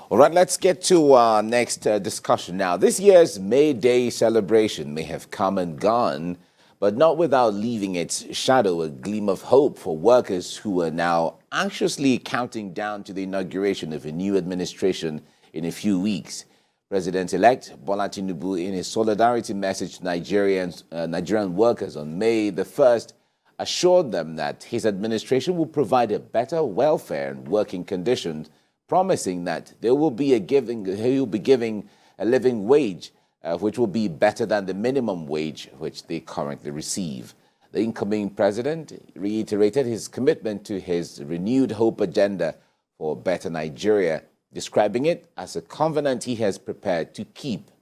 All right, let's get to our next discussion now. This year's May Day celebration may have come and gone, but not without leaving its shadow a gleam of hope for workers who are now anxiously counting down to the inauguration of a new administration in a few weeks. President-elect Bola Tinubu, in his solidarity message to Nigerian workers on May the 1st, assured them that his administration will provide a better welfare and working conditions, promising that he will be giving a living wage, which will be better than the minimum wage which they currently receive. The incoming president reiterated his commitment to his renewed hope agenda for a better Nigeria, describing it as a covenant he has prepared to keep.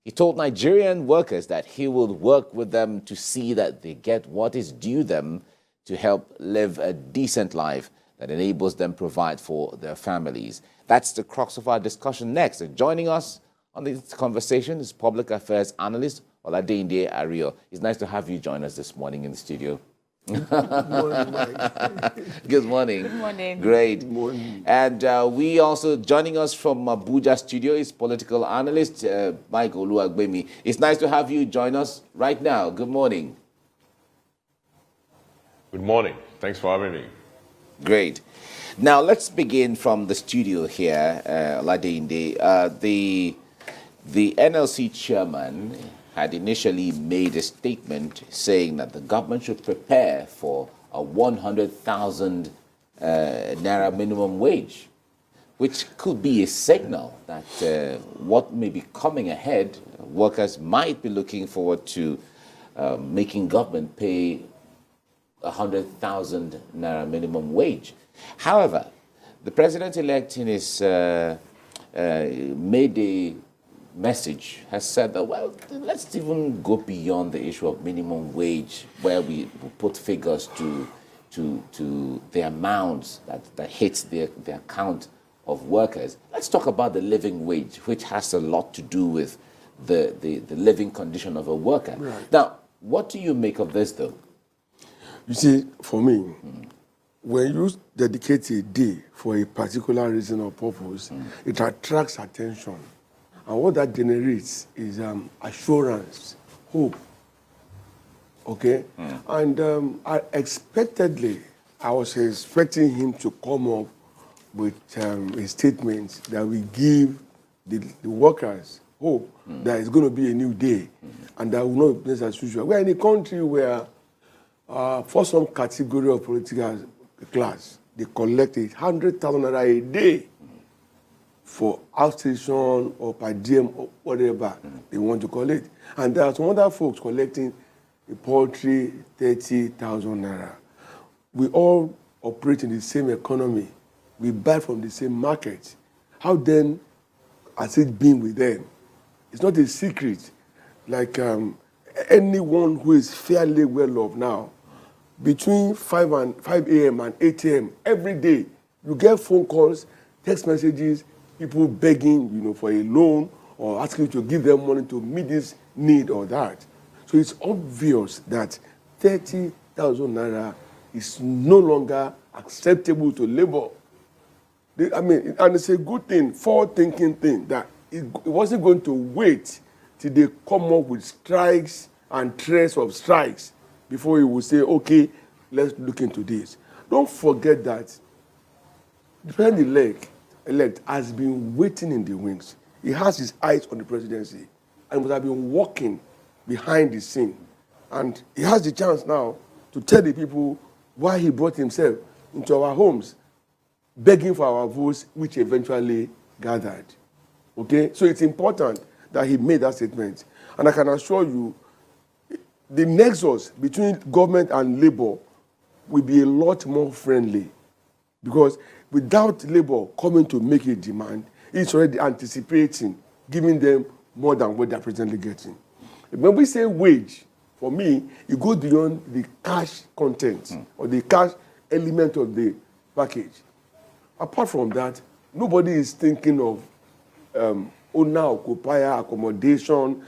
He told Nigerian workers that he will work with them to see that they get what is due them to help live a decent life that enables them provide for their families. That's the crux of our discussion next. And joining us on this conversation is public affairs analyst Oladinde Ario. It's nice to have you join us this morning in the studio. Good morning, Mike. Good morning. Good morning. Great. Good morning. And we also, joining us from Abuja studio is political analyst Mike Oluwagbemi. It's nice to have you join us right now. Good morning. Good morning. Thanks for having me. Great. Now, let's begin from the studio here, Oladinde. The NLC chairman had initially made a statement saying that the government should prepare for a 100,000 naira minimum wage, which could be a signal that what may be coming ahead, workers might be looking forward to making government pay 100,000 naira minimum wage. However, the president-elect in his May Day message has said that, well, let's even go beyond the issue of minimum wage, where we put figures to the amounts that hits the account of workers. Let's talk about the living wage, which has a lot to do with the living condition of a worker. Right. Now, what do you make of this, though? You see, for me, when you dedicate a day for a particular reason or purpose, it attracts attention. And what that generates is assurance, hope. Okay? And I was expecting him to come up with a statement that will give the workers hope that it's going to be a new day and that will not be business as usual. We're in a country where for some category of political class, they collect 100,000 naira a day for outstation or per diem or whatever they want to collect. And there are some other folks collecting a paltry 30,000 naira. We all operate in the same economy. We buy from the same market. How then has it been with them? It's not a secret. Like anyone who is fairly well off now, between 5 a.m. and 8 a.m. every day, you get phone calls, text messages, people begging, for a loan or asking you to give them money to meet this need or that. So it's obvious that 30,000 naira is no longer acceptable to labor. And it's a good thing, forward-thinking thing, that it wasn't going to wait till they come up with strikes and threats of strikes before he will say, okay, let's look into this. Don't forget that the president-elect has been waiting in the wings. He has his eyes on the presidency and would have been working behind the scene. And he has the chance now to tell the people why he brought himself into our homes, begging for our votes, which eventually gathered. Okay? So it's important that he made that statement. And I can assure you, the nexus between government and labor will be a lot more friendly, because without labor coming to make a demand, it's already anticipating giving them more than what they're presently getting. When we say wage, for me, it goes beyond the cash content or the cash element of the package. Apart from that, nobody is thinking of owner-occupier accommodation.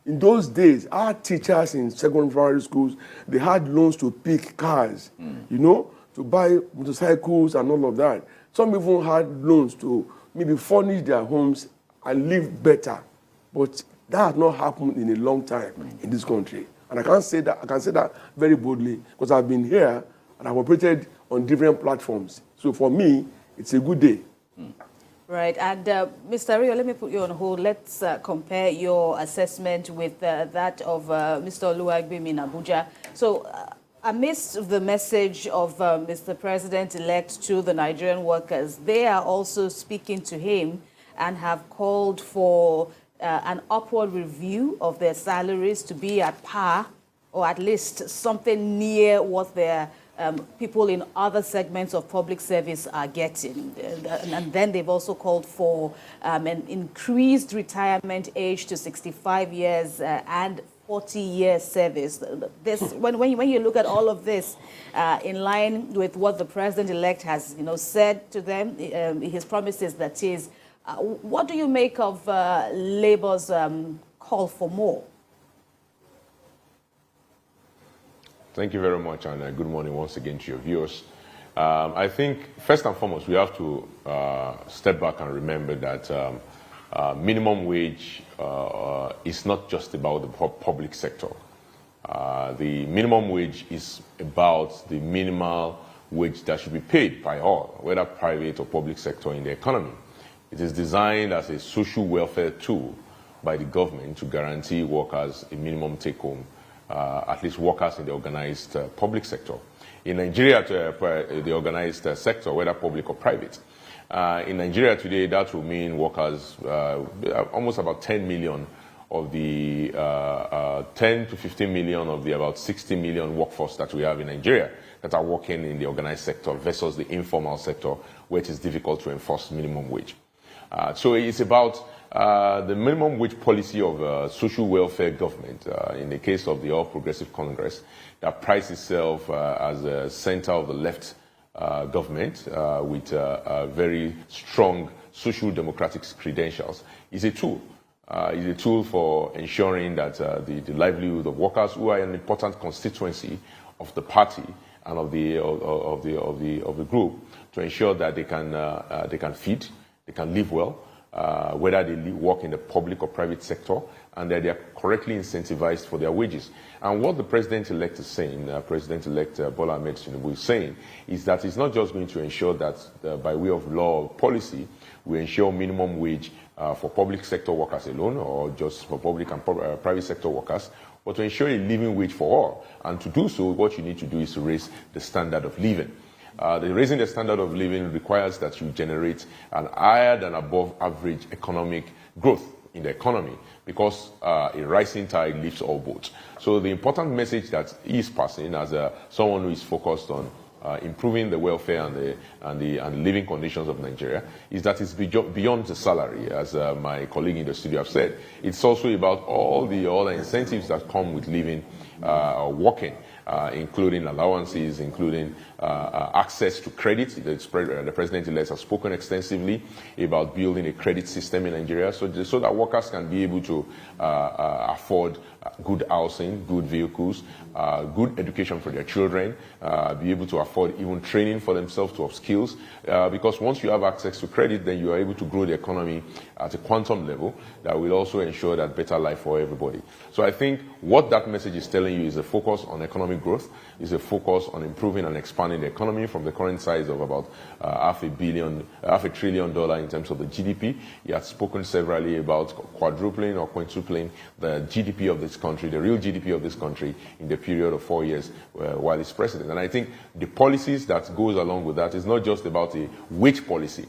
In those days, our teachers in secondary schools, they had loans to pick cars, to buy motorcycles and all of that. Some even had loans to, maybe furnish their homes and live better. But that has not happened in a long time in this country. And I can say that very boldly because I've been here and I've operated on different platforms. So for me, it's a good day. Right. And Mr. Rio, let me put you on hold. Let's compare your assessment with that of Mr. Oluwagbemi in Abuja. So amidst the message of Mr. President-elect to the Nigerian workers, they are also speaking to him and have called for an upward review of their salaries to be at par or at least something near what their people in other segments of public service are getting. And then they've also called for an increased retirement age to 65 years and 40 years service. This, when you look at all of this in line with what the president-elect has said to them, his promises that is, what do you make of Labour's call for more? Thank you very much, and good morning once again to your viewers. I think, first and foremost, we have to step back and remember that minimum wage is not just about the public sector. The minimum wage is about the minimal wage that should be paid by all, whether private or public sector in the economy. It is designed as a social welfare tool by the government to guarantee workers a minimum take-home, at least workers in the organized public sector. In Nigeria, the organized sector, whether public or private. In Nigeria today, that will mean workers, almost about 10 million of the 10 to 15 million of the about 60 million workforce that we have in Nigeria that are working in the organized sector versus the informal sector, where it is difficult to enforce minimum wage. So it's about the minimum wage policy of social welfare government, in the case of the All Progressive Congress, that prides itself as a center of the left government with very strong social democratic credentials, is a tool. Is a tool for ensuring that the livelihood of workers who are an important constituency of the party and of the group, to ensure that they can feed, they can live well, whether they work in the public or private sector, and that they are correctly incentivized for their wages. And what the president-elect is saying, President-elect Bola Tinubu is saying, is that it's not just going to ensure that by way of law or policy, we ensure minimum wage for public sector workers alone, or just for public and private sector workers, but to ensure a living wage for all. And to do so, what you need to do is to raise the standard of living. Raising the standard of living requires that you generate an higher than above average economic growth in the economy, because a rising tide lifts all boats. So the important message that he is passing as someone who is focused on improving the welfare and the living conditions of Nigeria is that it's beyond the salary, as my colleague in the studio have said. It's also about all the other incentives that come with living or working, including allowances, including access to credit. The president-elect has spoken extensively about building a credit system in Nigeria so that workers can be able to afford good housing, good vehicles, good education for their children, be able to afford even training for themselves to upskills, because once you have access to credit, then you are able to grow the economy at a quantum level that will also ensure that better life for everybody. So I think what that message is telling you is a focus on economic growth, is a focus on improving and expanding the economy from the current size of about $500 billion in terms of the GDP. He has spoken severally about quadrupling or quintupling the GDP of this country, the real GDP of this country, in the period of 4 years while he's president. And I think the policies that goes along with that is not just about a wage policy,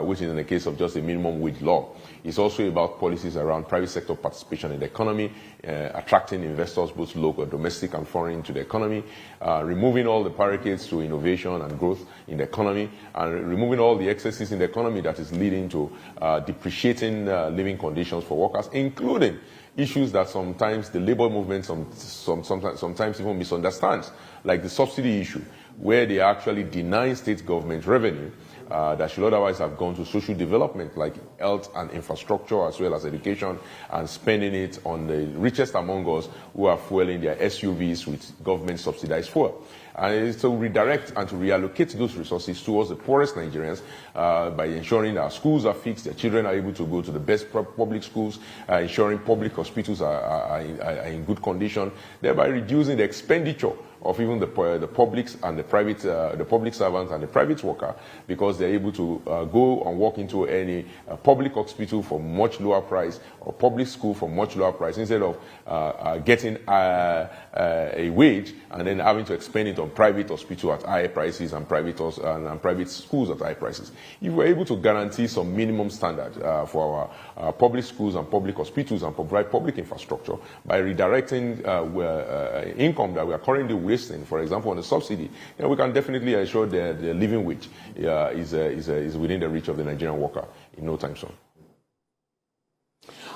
which is in the case of just a minimum wage law. It's also about policies around private sector participation in the economy, attracting investors, both local, domestic and foreign, to the economy, removing all the barricades to innovation and growth in the economy, and removing all the excesses in the economy that is leading to depreciating living conditions for workers, including issues that sometimes the labor movement sometimes even misunderstands, like the subsidy issue, where they actually deny state government revenue that should otherwise have gone to social development like health and infrastructure as well as education, and spending it on the richest among us who are fueling their SUVs with government subsidized fuel. And it's to redirect and to reallocate those resources towards the poorest Nigerians by ensuring our schools are fixed, their children are able to go to the best public schools, ensuring public hospitals are in good condition, thereby reducing the expenditure of even the publics and the private, the public servants and the private worker, because they're able to go and walk into any public hospital for much lower price or public school for much lower price, instead of getting a wage and then having to expend it on private hospital at higher prices and private schools at high prices. If we're able to guarantee some minimum standard for our public schools and public hospitals and provide public infrastructure by redirecting income that we are currently wasting, for example, on the subsidy, we can definitely ensure the living wage is within the reach of the Nigerian worker in no time soon.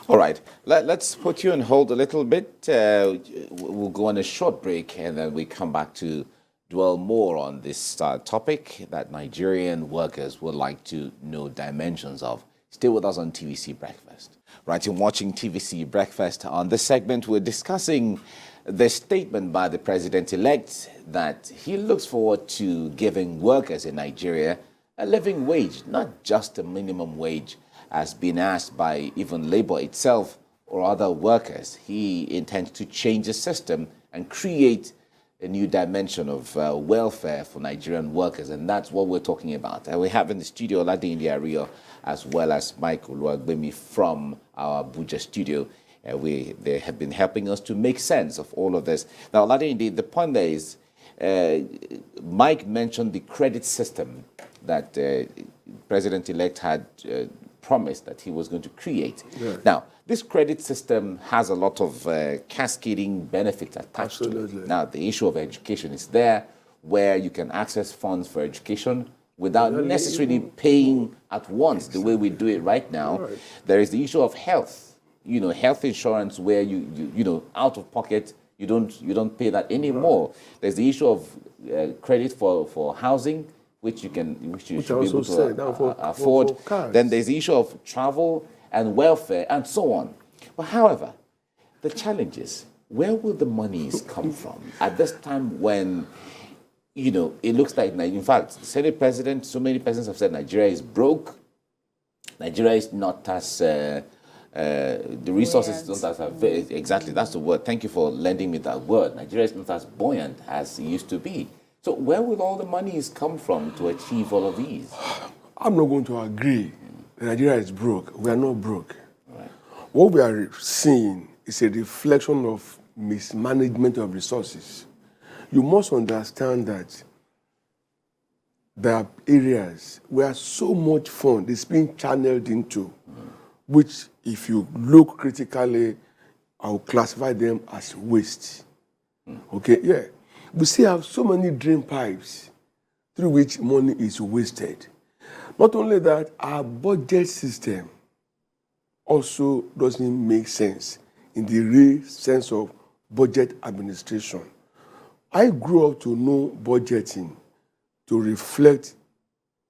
All right, let's put you on hold a little bit. We'll go on a short break and then we come back to dwell more on this topic that Nigerian workers would like to know dimensions of. Stay with us on TVC Breakfast. Right, you're watching TVC Breakfast. On this segment, we're discussing the statement by the president-elect that he looks forward to giving workers in Nigeria a living wage, not just a minimum wage, as been asked by even labor itself or other workers. He intends to change the system and create a new dimension of welfare for Nigerian workers, and that's what we're talking about. And we have in the studio Oladinde Ario as well as Mike Oluwagbemi from our Abuja studio. They have been helping us to make sense of all of this. Now, Oladinde, the point there is, Mike mentioned the credit system that President-elect had promised that he was going to create. Yeah. Now, this credit system has a lot of cascading benefits attached to it. Now, the issue of education is there, where you can access funds for education without necessarily paying at once the way we do it right now. Right. There is the issue of health, health insurance, where you out of pocket, you don't pay that anymore. Right. There's the issue of credit for housing, which you should be able to afford. Then there's the issue of travel and welfare and so on. But however, the challenge is, where will the monies come from at this time when, it looks like, in fact, the Senate President, so many persons have said Nigeria is broke. Nigeria is not as, the resources don't as, exactly, that's the word. Thank you for lending me that word. Nigeria is not as buoyant as it used to be. So where will all the monies come from to achieve all of these? I'm not going to agree that Nigeria is broke. We are not broke. Right. What we are seeing is a reflection of mismanagement of resources. You must understand that there are areas where so much fund is being channeled into, which, if you look critically, I will classify them as waste. Okay, yeah. We still have so many drain pipes through which money is wasted. Not only that, our budget system also doesn't make sense in the real sense of budget administration. I grew up to know budgeting to reflect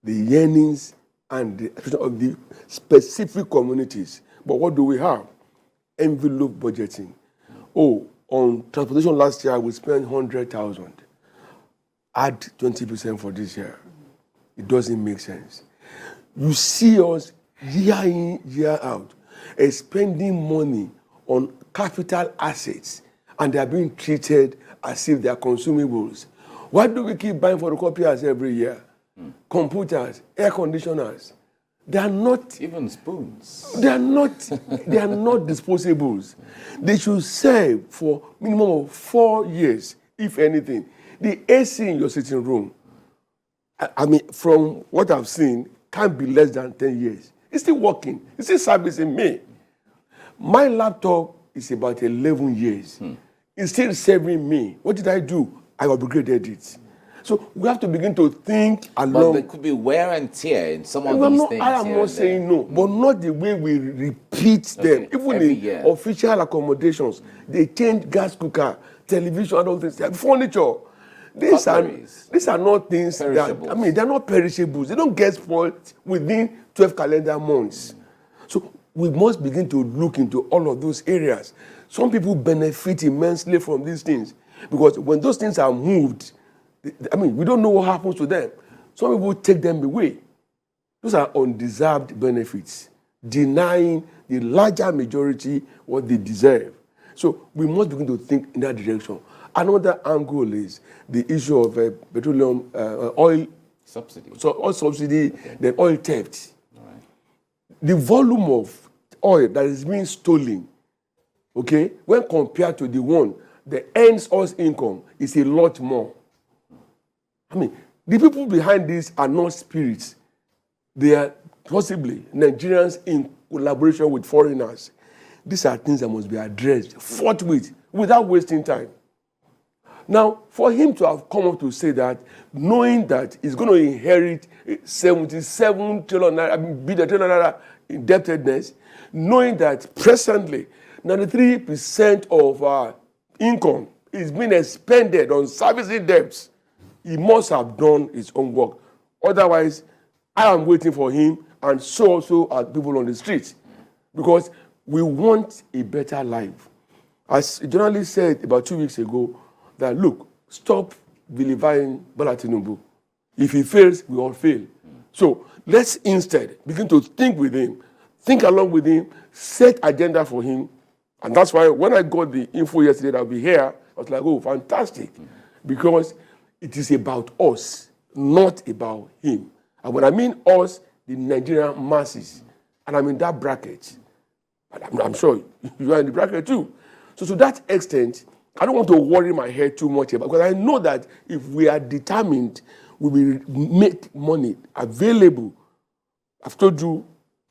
the yearnings and the expression of the specific communities. But what do we have? Envelope budgeting. On transportation last year, we spent 100,000. Add 20% for this year. It doesn't make sense. You see us year in, year out, spending money on capital assets, and they are being treated as if they are consumables. Why do we keep buying photocopiers every year? Computers, air conditioners. They are not even spoons. They are not disposables. They should serve for minimum of 4 years, if anything. The AC in your sitting room, I mean, from what I've seen, can't be less than 10 years. It's still working. It's still servicing me. My laptop is about 11 years. It's still serving me. What did I do? I upgraded it. So we have to begin to think along. But there could be wear and tear in some of these things. I am not saying no, but not the way we repeat them. Even in official accommodations, they change gas cooker, television, and all things. Furniture. these Cutleries. are not things that, Perishables. I mean, they're not perishables. They don't get spoiled within 12 calendar months. So we must begin to look into all of those areas. Some people benefit immensely from these things because when those things are moved, I mean, we don't know what happens to them. Some people take them away. Those are undeserved benefits, denying the larger majority what they deserve. So we must begin to think in that direction. Another angle is the issue of petroleum oil Subsidy. so oil subsidy, then oil theft. All right. The volume of oil that is being stolen, okay, when compared to the one that earns us income, is a lot more. I mean, the people behind this are not spirits. They are possibly Nigerians in collaboration with foreigners. These are things that must be addressed forthwith, without wasting time. Now, for him to have come up to say that, knowing that he's going to inherit 77 trillion naira indebtedness, knowing that presently 93% of our income is being expended on servicing debts, he must have done his own work. Otherwise, I am waiting for him, and so also are people on the streets, because we want a better life. As a journalist said about 2 weeks ago, that look, stop vilifying Bola Tinubu. If he fails, we all fail. So let's instead begin to think with him, think along with him, set agenda for him. And that's why when I got the info yesterday that I'll be here, I was like, oh, fantastic. Because it is about us, not about him. And when I mean us, the Nigerian masses. And I'm in that bracket. And I'm sure you are in the bracket too. So to that extent, I don't want to worry my head too much about, because I know that if we are determined, we will make money available. I've told you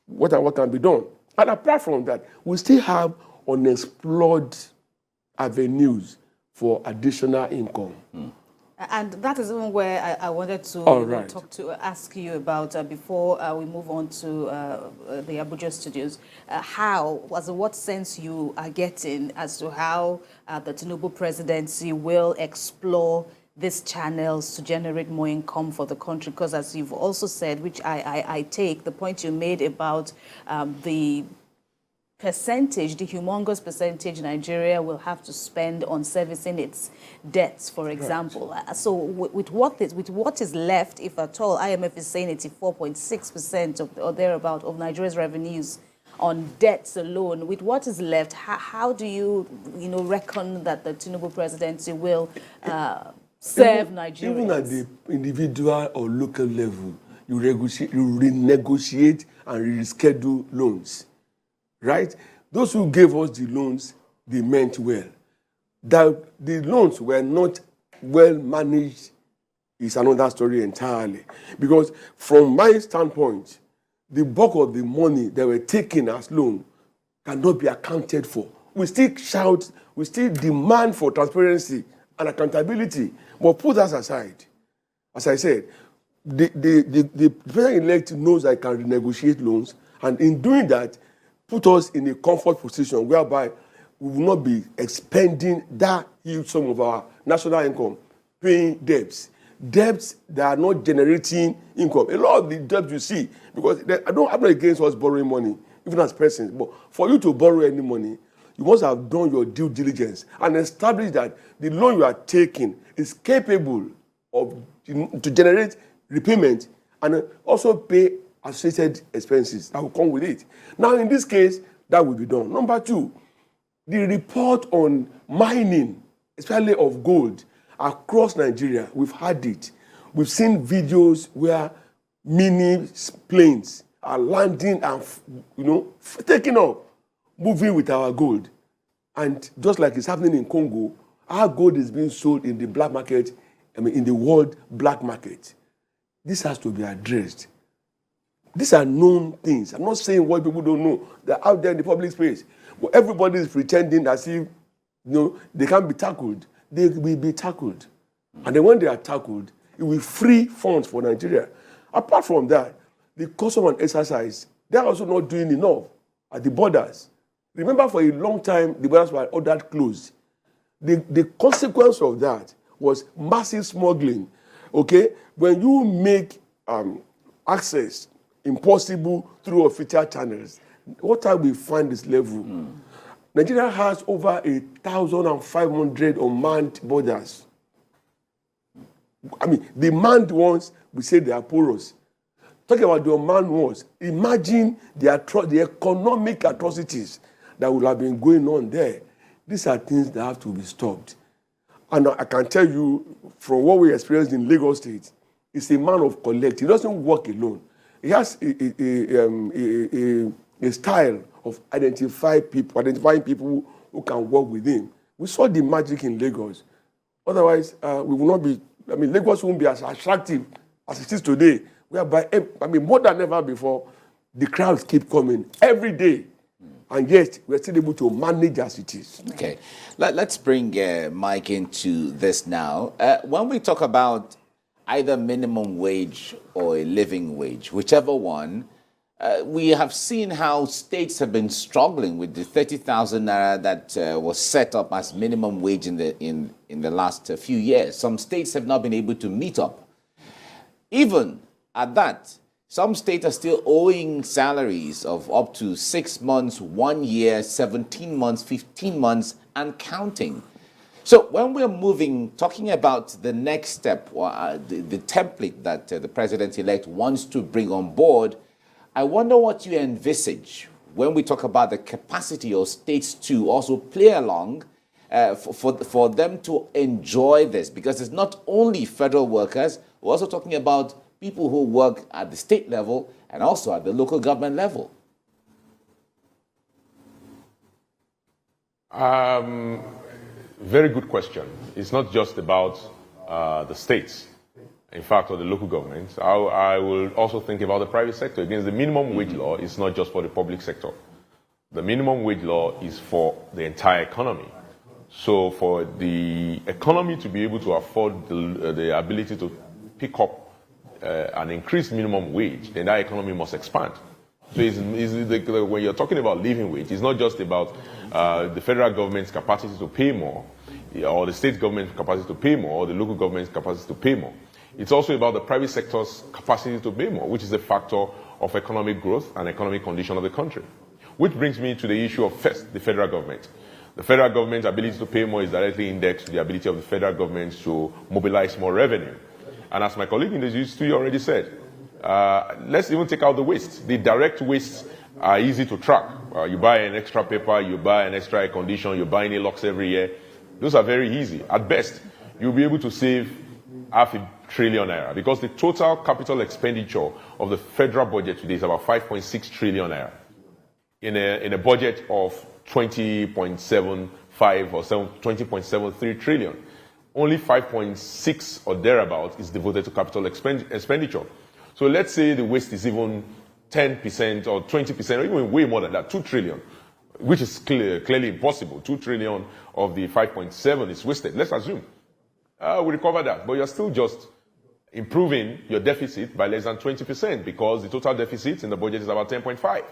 what can be done. And apart from that, we still have unexplored avenues for additional income. And that is even where I wanted to ask you about before we move on to the Abuja studios. What sense you are getting as to how the Tinubu presidency will explore these channels to generate more income for the country? Because as you've also said, which I take, the point you made about the percentage, the humongous percentage Nigeria will have to spend on servicing its debts, for example. Right. So with what is left, if at all, IMF is saying 84.6% of or thereabout of Nigeria's revenues on debts alone. With what is left, how do you reckon that the Tinubu presidency will serve Nigerians? Even at the individual or local level, you renegotiate and reschedule loans. Right? Those who gave us the loans, they meant well. That the loans were not well managed is another story entirely. Because from my standpoint, the bulk of the money that were taken as loan cannot be accounted for. We still shout, we still demand for transparency and accountability. But put that aside. As I said, the president-elect knows I can renegotiate loans, and in doing that, put us in a comfort position whereby we will not be expending that huge sum of our national income paying debts that are not generating income. A lot of the debts you see, because I'm not against us borrowing money, even as persons, but for you to borrow any money, you must have done your due diligence and established that the loan you are taking is capable of to generate repayment and also pay associated expenses that will come with it. Now, in this case, that will be done. Number two, the report on mining, especially of gold, across Nigeria, we've had it. We've seen videos where mini planes are landing and, taking off, moving with our gold. And just like it's happening in Congo, our gold is being sold in the black market, in the world black market. This has to be addressed. These are known things. I'm not saying what people don't know. They're out there in the public space. But everybody is pretending as if they can't be tackled. They will be tackled. And then when they are tackled, it will free funds for Nigeria. Apart from that, the custom and exercise, they're also not doing enough at the borders. Remember, for a long time, the borders were ordered closed. The consequence of that was massive smuggling. Okay, when you make access impossible through official channels, what time we find this level? Nigeria has over 1,500 unmanned borders. I mean, the manned ones, we say they are porous. Talking about the unmanned ones, imagine the economic atrocities that would have been going on there. These are things that have to be stopped. And I can tell you, from what we experienced in Lagos State, it's a man of collect. He doesn't work alone. He has a style of identifying people who can work with him. We saw the magic in Lagos. Otherwise, we will not be, Lagos won't be as attractive as it is today, whereby, more than ever before, the crowds keep coming every day. And yet, we're still able to manage as it is. Okay. Let's bring Mike into this now. When we talk about either minimum wage or a living wage, whichever one, we have seen how states have been struggling with the 30,000 naira that was set up as minimum wage in the last few years. Some states have not been able to meet up. Even at that, some states are still owing salaries of up to 6 months, 1 year, 17 months, 15 months, and counting. So when we're talking about the next step, the template that the president-elect wants to bring on board, I wonder what you envisage when we talk about the capacity of states to also play along for them to enjoy this. Because it's not only federal workers, we're also talking about people who work at the state level and also at the local government level. Very good question. It's not just about the states, in fact, or the local governments. I will also think about the private sector. Again, the minimum wage law is not just for the public sector. The minimum wage law is for the entire economy. So for the economy to be able to afford the ability to pick up an increased minimum wage, then that economy must expand. So when you're talking about living wage, it's not just about the federal government's capacity to pay more, or the state government's capacity to pay more, or the local government's capacity to pay more. It's also about the private sector's capacity to pay more, which is a factor of economic growth and economic condition of the country. Which brings me to the issue of first, the federal government. The federal government's ability to pay more is directly indexed to the ability of the federal government to mobilize more revenue. And as my colleague in the studio already said, let's even take out the waste. The direct wastes are easy to track. You buy an extra paper, you buy an extra air conditioner, you buy any locks every year. Those are very easy. At best, you'll be able to save 500 billion naira, because the total capital expenditure of the federal budget today is about 5.6 trillion naira. In a budget of 20.75 or 20.73 trillion. Only 5.6 or thereabout is devoted to capital expenditure. So let's say the waste is even 10% or 20% or even way more than that, 2 trillion, which is clearly impossible. 2 trillion of the 5.7 is wasted. Let's assume we recover that, but you're still just improving your deficit by less than 20%, because the total deficit in the budget is about 10.5.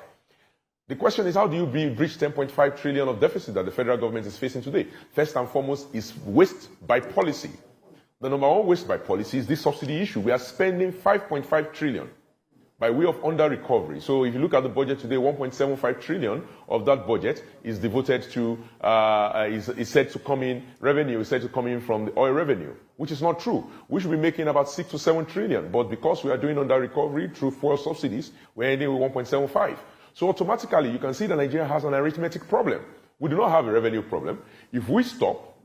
The question is, how do you bridge 10.5 trillion of deficit that the federal government is facing today? First and foremost is waste by policy. The number one waste by policy is this subsidy issue. We are spending 5.5 trillion by way of under-recovery. So if you look at the budget today, 1.75 trillion of that budget is devoted to, is said to come in, revenue is said to come in from the oil revenue, which is not true. We should be making about 6 to 7 trillion, but because we are doing under-recovery through fuel subsidies, we're ending with 1.75. So automatically, you can see that Nigeria has an arithmetic problem. We do not have a revenue problem. If we stop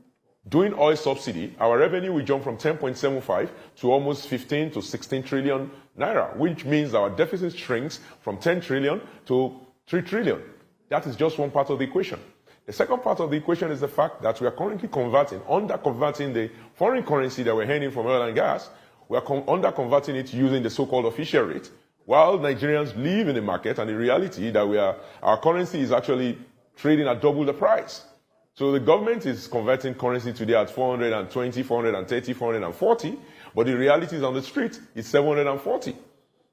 doing oil subsidy, our revenue will jump from 10.75 to almost 15 to 16 trillion naira, which means our deficit shrinks from 10 trillion to 3 trillion. That is just one part of the equation. The second part of the equation is the fact that we are currently under-converting the foreign currency that we're earning from oil and gas. We are under-converting it using the so-called official rate, while Nigerians live in the market and the reality that our currency is actually trading at double the price. So the government is converting currency today at 420, 430, 440, but the reality is on the street, it's 740.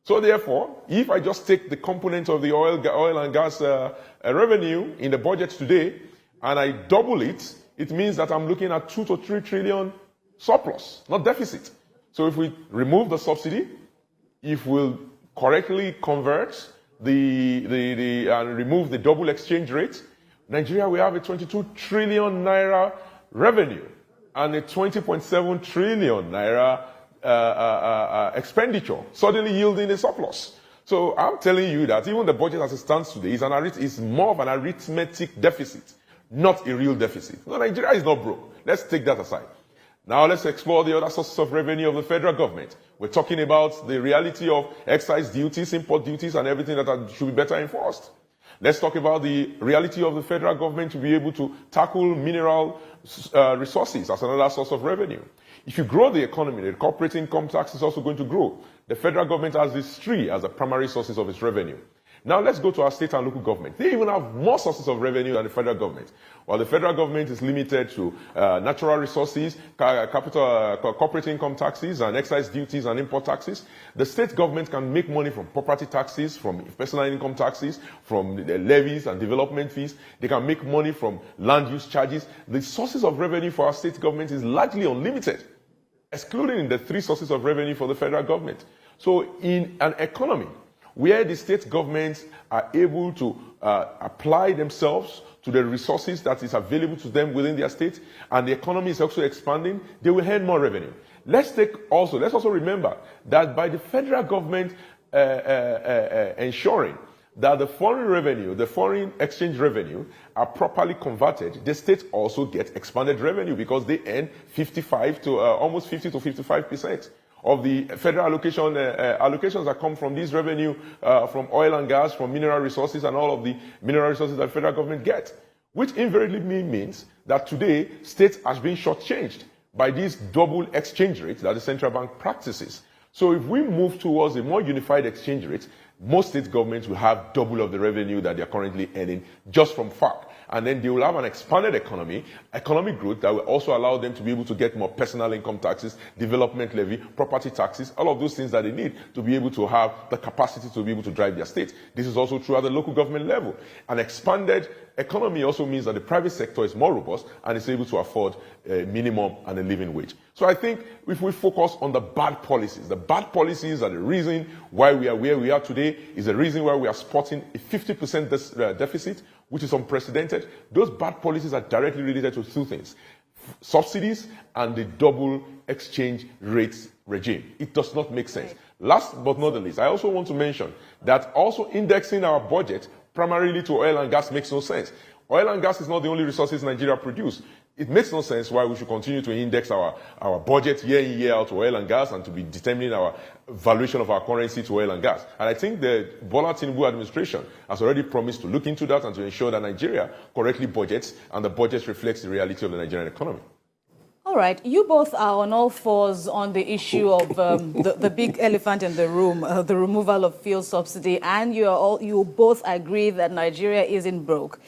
So therefore, if I just take the component of the oil and gas revenue in the budget today, and I double it, it means that I'm looking at 2 to 3 trillion surplus, not deficit. So if we remove the subsidy, if we'll correctly convert and remove the double exchange rate, Nigeria will have a 22 trillion naira revenue and a 20.7 trillion naira expenditure, suddenly yielding a surplus. So I'm telling you that even the budget as it stands today is more of an arithmetic deficit, not a real deficit. No, Nigeria is not broke. Let's take that aside. Now let's explore the other sources of revenue of the federal government. We're talking about the reality of excise duties, import duties, and everything that should be better enforced. Let's talk about the reality of the federal government to be able to tackle mineral resources as another source of revenue. If you grow the economy, the corporate income tax is also going to grow. The federal government has these three as the primary sources of its revenue. Now let's go to our state and local government. They even have more sources of revenue than the federal government. While the federal government is limited to natural resources, corporate income taxes, and excise duties and import taxes, the state government can make money from property taxes, from personal income taxes, from the levies and development fees. They can make money from land use charges. The sources of revenue for our state government is largely unlimited, excluding the three sources of revenue for the federal government. So in an economy where the state governments are able to apply themselves to the resources that is available to them within their state, and the economy is also expanding, they will earn more revenue. Let's also remember that by the federal government ensuring that the foreign revenue, the foreign exchange revenue are properly converted, the states also get expanded revenue because they earn 55 to almost 50 to 55% of the federal allocations that come from this revenue from oil and gas, from mineral resources, and all of the mineral resources that the federal government gets, which invariably means that today states are being shortchanged by this double exchange rate that the central bank practices. So if we move towards a more unified exchange rate, most state governments will have double of the revenue that they are currently earning just from FARC. And then they will have an expanded economic growth that will also allow them to be able to get more personal income taxes, development levy, property taxes, all of those things that they need to be able to have the capacity to be able to drive their state. This is also true at the local government level. An expanded economy also means that the private sector is more robust and is able to afford a minimum and a living wage. So I think if we focus on the bad policies are the reason why we are where we are today, is the reason why we are sporting a 50% deficit, which is unprecedented. Those bad policies are directly related to two things: subsidies and the double exchange rates regime. It does not make sense. Last but not the least, I also want to mention that also indexing our budget primarily to oil and gas makes no sense. Oil and gas is not the only resources Nigeria produce. It makes no sense why we should continue to index our budget year in, year out to oil and gas and to be determining our valuation of our currency to oil and gas. And I think the Bola Tinubu administration has already promised to look into that and to ensure that Nigeria correctly budgets and the budget reflects the reality of the Nigerian economy. All right, you both are on all fours on the issue of the big elephant in the room, the removal of fuel subsidy, and you both agree that Nigeria isn't broke.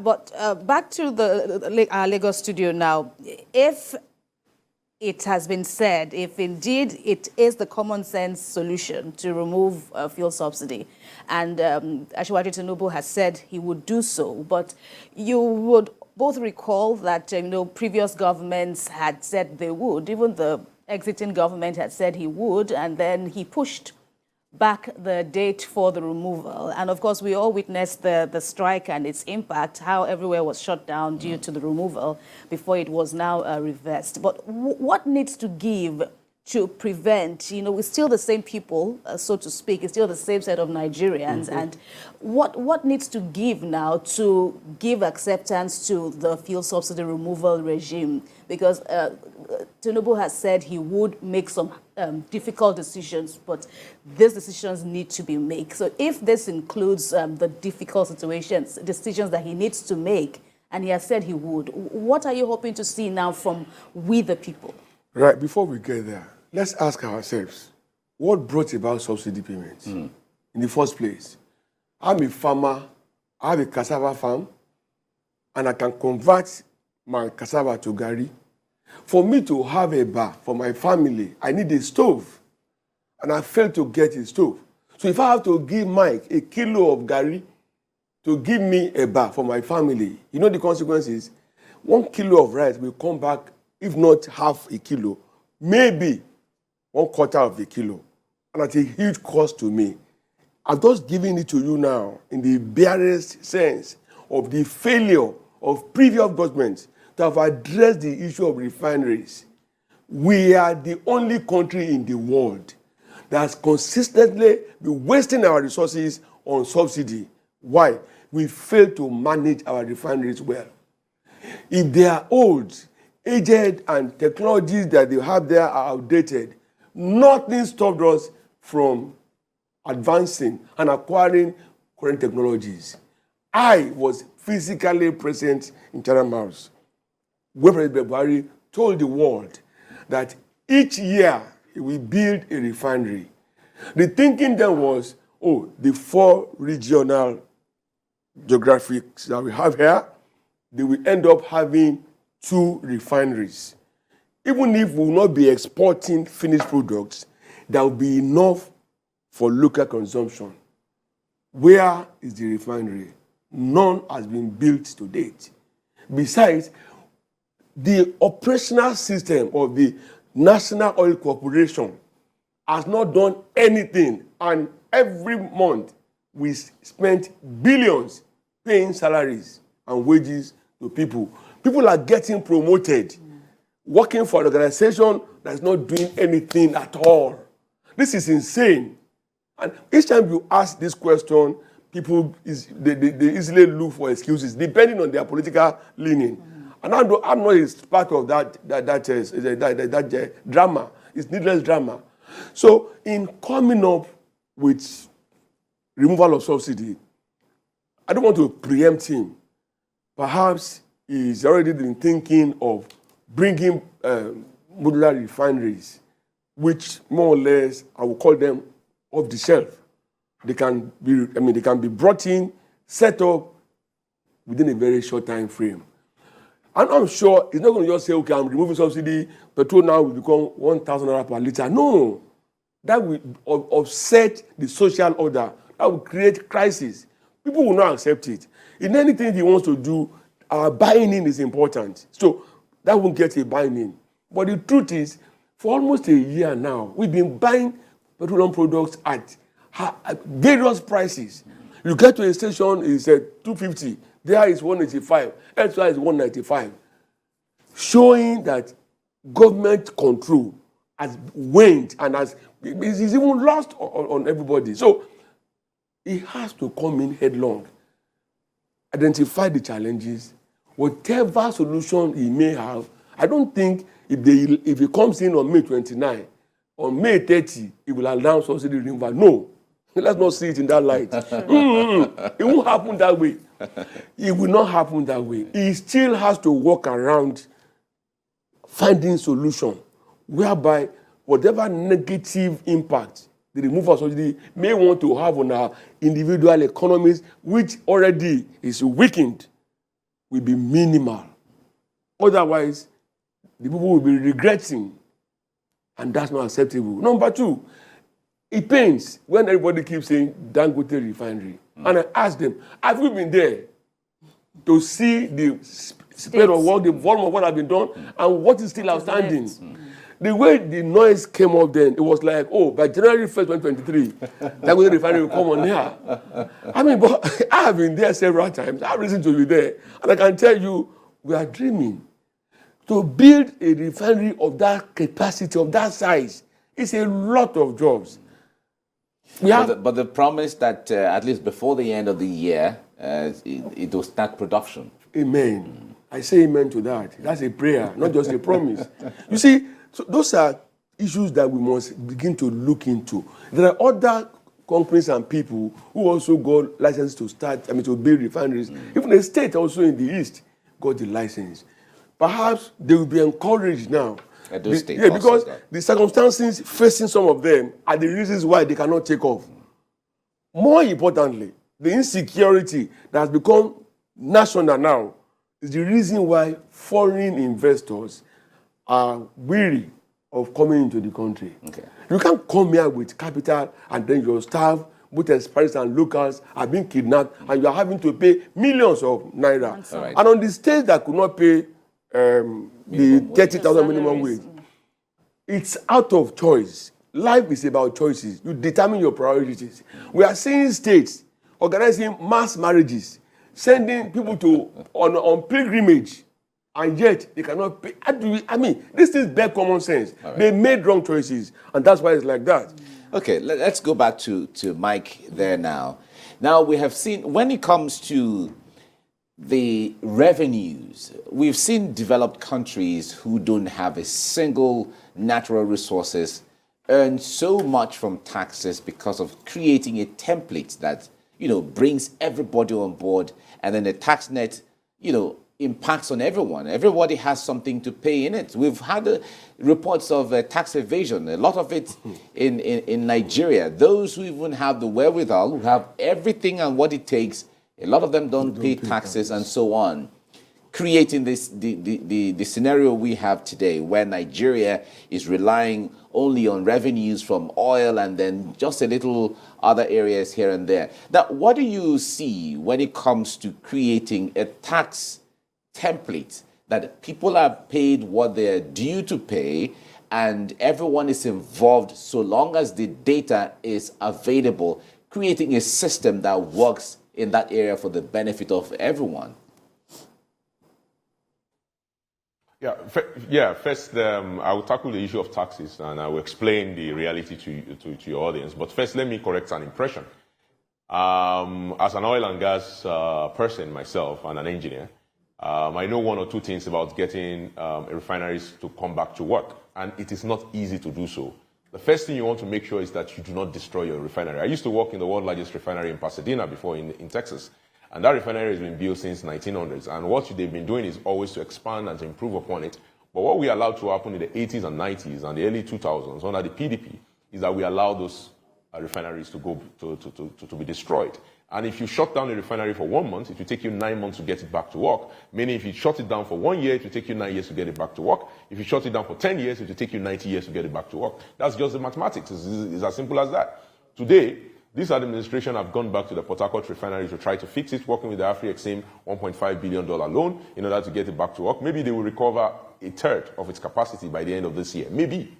But back to our Lagos studio now. If it has been said, if indeed it is the common sense solution to remove fuel subsidy, and Asiwaju Tinubu has said he would do so, but you would both recall that previous governments had said they would. Even the exiting government had said he would, and then he pushed back the date for the removal. And of course, we all witnessed the strike and its impact, how everywhere was shut down due to the removal before it was now reversed. But what needs to give to prevent, we're still the same people, so to speak, it's still the same set of Nigerians. Mm-hmm. And what needs to give now to give acceptance to the fuel subsidy removal regime? Because Tinubu has said he would make some difficult decisions, but these decisions need to be made. So if this includes the difficult decisions that he needs to make, and he has said he would, what are you hoping to see now from we the people? Right, before we get there, let's ask ourselves, what brought about subsidy payments in the first place? I'm a farmer, I have a cassava farm, and I can convert my cassava to garri. For me to have a bar for my family, I need a stove, and I failed to get a stove. So if I have to give Mike a kilo of garri to give me a bar for my family, the consequences? 1 kilo of rice will come back if not half a kilo, maybe 1/4 of a kilo. And at a huge cost to me. I'm just giving it to you now in the barest sense of the failure of previous governments to have addressed the issue of refineries. We are the only country in the world that has consistently been wasting our resources on subsidy. Why? We fail to manage our refineries well. If they are old, aged, and technologies that they have there are outdated, nothing stopped us from advancing and acquiring current technologies. I was physically present in Chatham House, where President Buhari told the world that each year he will build a refinery. The thinking then was, the 4 regional geographics that we have here, they will end up having 2 refineries. Even if we will not be exporting finished products, there will be enough for local consumption. Where is the refinery? None has been built to date. Besides, the operational system of the National Oil Corporation has not done anything, and every month we spent billions paying salaries and wages to people. People are getting promoted, working for an organization that's not doing anything at all. This is insane. And each time you ask this question, people they easily look for excuses, depending on their political leaning. And I'm not part of that drama. It's needless drama. So in coming up with removal of subsidy, I don't want to preempt him. Perhaps he's already been thinking of bringing modular refineries, which more or less I will call them off the shelf. They can be brought in, set up within a very short time frame. And I'm sure he's not going to just say, okay, I'm removing subsidy, petrol now will become 1,000 naira per liter. No, that will upset the social order. That will create crisis. People will not accept it. In anything he wants to do, our buying in is important. So that won't get a buying in. But the truth is, for almost a year now, we've been buying petroleum products at various prices. You get to a station, it's at 250. There is 185. Elsewhere is 195. Showing that government control has waned and is even lost on everybody. So he has to come in headlong, identify the challenges, whatever solution he may have. I don't think if he comes in on May 29, on May 30, he will announce subsidy removal. No. Let's not see it in that light. It won't happen that way. It will not happen that way. He still has to work around finding solution whereby whatever negative impact the removal of subsidy may want to have on our individual economies, which already is weakened, will be minimal. Otherwise, the people will be regretting, and that's not acceptable. Number 2, it pains when everybody keeps saying Dangote refinery. And I ask them, have you been there to see the spread of work, the volume of what has been done, and what is still outstanding? The way the noise came up then, it was like, by January 1st, 2023, Dangote refinery will come on here. But I have been there several times. I have reason to be there. And I can tell you, we are dreaming. To build a refinery of that capacity, of that size, is a lot of jobs. But the promise that at least before the end of the year, it will start production. Amen. I say amen to that. That's a prayer, not just a promise. You see, so those are issues that we must begin to look into. There are other companies and people who also got license to to build refineries. Even the state also in the east got the license. Perhaps they will be encouraged now. Because the circumstances facing some of them are the reasons why they cannot take off. More importantly, the insecurity that has become national now is the reason why foreign investors are weary of coming into the country. Okay. You can't come here with capital and then your staff, both expatriates and locals, are being kidnapped and you are having to pay millions of naira. Right. And on the states that could not pay the 30,000 minimum wage. It's out of choice. Life is about choices. You determine your priorities. We are seeing states organizing mass marriages, sending people on pilgrimage, and yet they cannot pay. This is bad common sense. Right. They made wrong choices, and that's why it's like that. Okay, let's go back to Mike there now. Now, we have seen, when it comes to the revenues, we've seen developed countries who don't have a single natural resources earn so much from taxes because of creating a template that, brings everybody on board, and then the tax net, impacts on everyone. Everybody has something to pay in it. We've had reports of tax evasion, a lot of it in Nigeria. Those who even have the wherewithal, who have everything and what it takes, a lot of them don't pay taxes and so on, creating the scenario we have today where Nigeria is relying only on revenues from oil and then just a little other areas here and there. Now, what do you see when it comes to creating a tax template that people are paid what they're due to pay and everyone is involved so long as the data is available, creating a system that works in that area for the benefit of everyone? First, I will tackle the issue of taxes and I will explain the reality to your audience. But first, let me correct an impression. As an oil and gas person myself and an engineer, I know one or two things about getting refineries to come back to work, and it is not easy to do so. The first thing you want to make sure is that you do not destroy your refinery. I used to work in the world's largest refinery in Pasadena before in Texas, and that refinery has been built since 1900s, and what they've been doing is always to expand and to improve upon it. But what we allowed to happen in the 80s and 90s and the early 2000s under the PDP is that we allowed those refineries to go to be destroyed. And if you shut down a refinery for 1 month, it will take you 9 months to get it back to work. Meaning if you shut it down for 1 year, it will take you 9 years to get it back to work. If you shut it down for 10 years, it will take you 90 years to get it back to work. That's just the mathematics. It's as simple as that. Today, this administration have gone back to the Port Harcourt refinery to try to fix it, working with the Afri-Exim $1.5 billion loan in order to get it back to work. Maybe they will recover a third of its capacity by the end of this year. Maybe.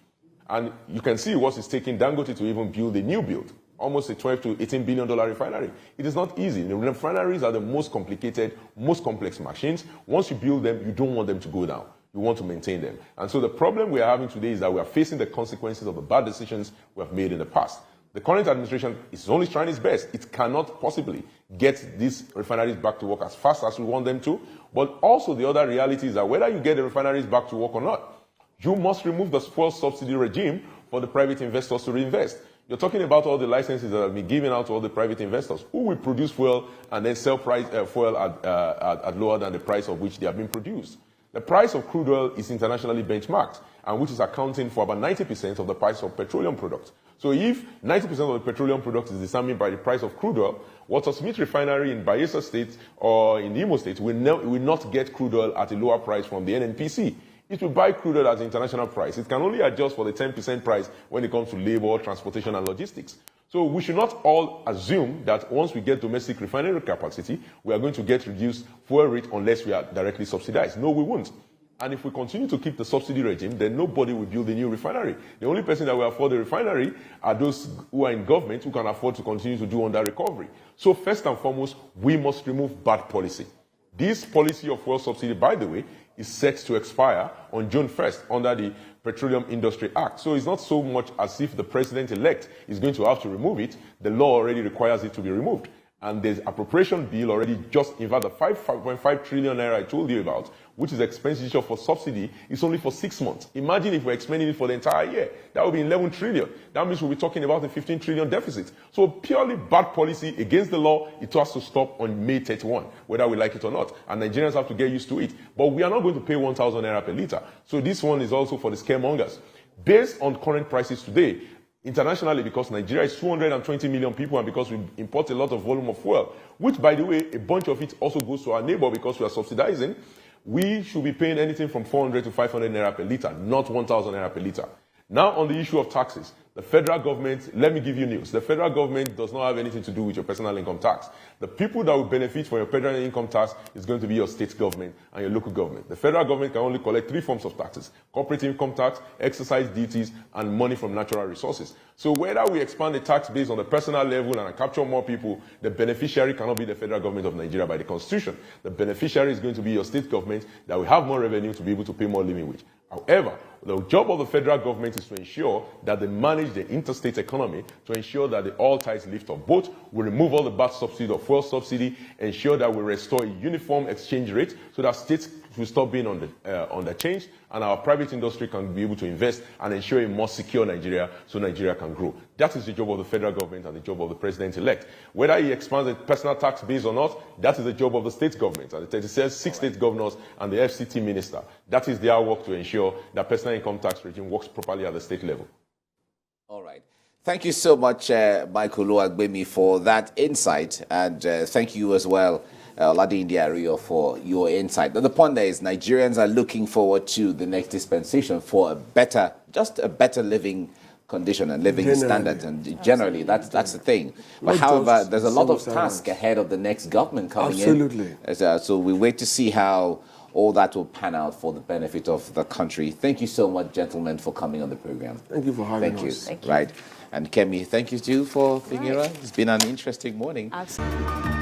And you can see what it's taking Dangote to even build a new build. Almost a $12 to $18 billion refinery. It is not easy. The refineries are the most complicated, most complex machines. Once you build them, you don't want them to go down. You want to maintain them. And so the problem we are having today is that we are facing the consequences of the bad decisions we have made in the past. The current administration is only trying its best. It cannot possibly get these refineries back to work as fast as we want them to. But also the other reality is that whether you get the refineries back to work or not, you must remove the fuel subsidy regime for the private investors to reinvest. You're talking about all the licenses that have been given out to all the private investors who will produce fuel and then sell fuel at lower than the price of which they have been produced. The price of crude oil is internationally benchmarked, and which is accounting for about 90% of the price of petroleum products. So if 90% of the petroleum product is determined by the price of crude oil, Walter Smith Refinery in Bayelsa State or in Imo State will not get crude oil at a lower price from the NNPC. It will buy crude oil at the international price. It can only adjust for the 10% price when it comes to labor, transportation, and logistics. So we should not all assume that once we get domestic refinery capacity, we are going to get reduced fuel rate unless we are directly subsidized. No, we won't. And if we continue to keep the subsidy regime, then nobody will build a new refinery. The only person that will afford the refinery are those who are in government who can afford to continue to do under recovery. So first and foremost, we must remove bad policy. This policy of fuel subsidy, by the way, is set to expire on June 1st under the Petroleum Industry Act. So it's not so much as if the president-elect is going to have to remove it. The law already requires it to be removed. And there's appropriation bill already just, in fact, the 5.5 trillion naira I told you about, which is expenditure for subsidy, is only for 6 months. Imagine if we're expending it for the entire year. That would be 11 trillion. That means we'll be talking about a 15 trillion deficit. So purely bad policy against the law, it has to stop on May 31, whether we like it or not. And Nigerians have to get used to it. But we are not going to pay 1,000 naira per litre. So this one is also for the scaremongers. Based on current prices today, internationally, because Nigeria is 220 million people and because we import a lot of volume of fuel, which, by the way, a bunch of it also goes to our neighbor because we are subsidizing, we should be paying anything from 400 to 500 naira per litre, not 1,000 naira per litre. Now, on the issue of taxes, the federal government, let me give you news. The federal government does not have anything to do with your personal income tax. The people that will benefit from your federal income tax is going to be your state government and your local government. The federal government can only collect 3 forms of taxes: corporate income tax, exercise duties, and money from natural resources. So whether we expand the tax base on the personal level and capture more people, the beneficiary cannot be the federal government of Nigeria by the Constitution. The beneficiary is going to be your state government that will have more revenue to be able to pay more living wage. However, the job of the federal government is to ensure that they manage the interstate economy, to ensure that the all tides lift off boat, we remove all the bad subsidy or fuel subsidy, ensure that we restore a uniform exchange rate so that states will stop being on the change, and our private industry can be able to invest and ensure a more secure Nigeria so Nigeria can grow. That is the job of the federal government and the job of the president-elect. Whether he expands the personal tax base or not, that is the job of the state government and the 36 state governors and the FCT minister. That is their work to ensure that personal income tax regime works properly at the state level. All right. Thank you so much, Michael Oluwagbemi, for that insight, and thank you as well, Ladindi Ario, for your insight. The point there is Nigerians are looking forward to the next dispensation for a better, just a better living condition and living standards, and generally that's the thing. But however, there's a lot of task ahead of the next government coming in. So we wait to see how all that will pan out for the benefit of the country. Thank you so much, gentlemen, for coming on the program. Thank you for having us. Thank you. Right. And Kemi, thank you too for being here. It's been an interesting morning. Absolutely.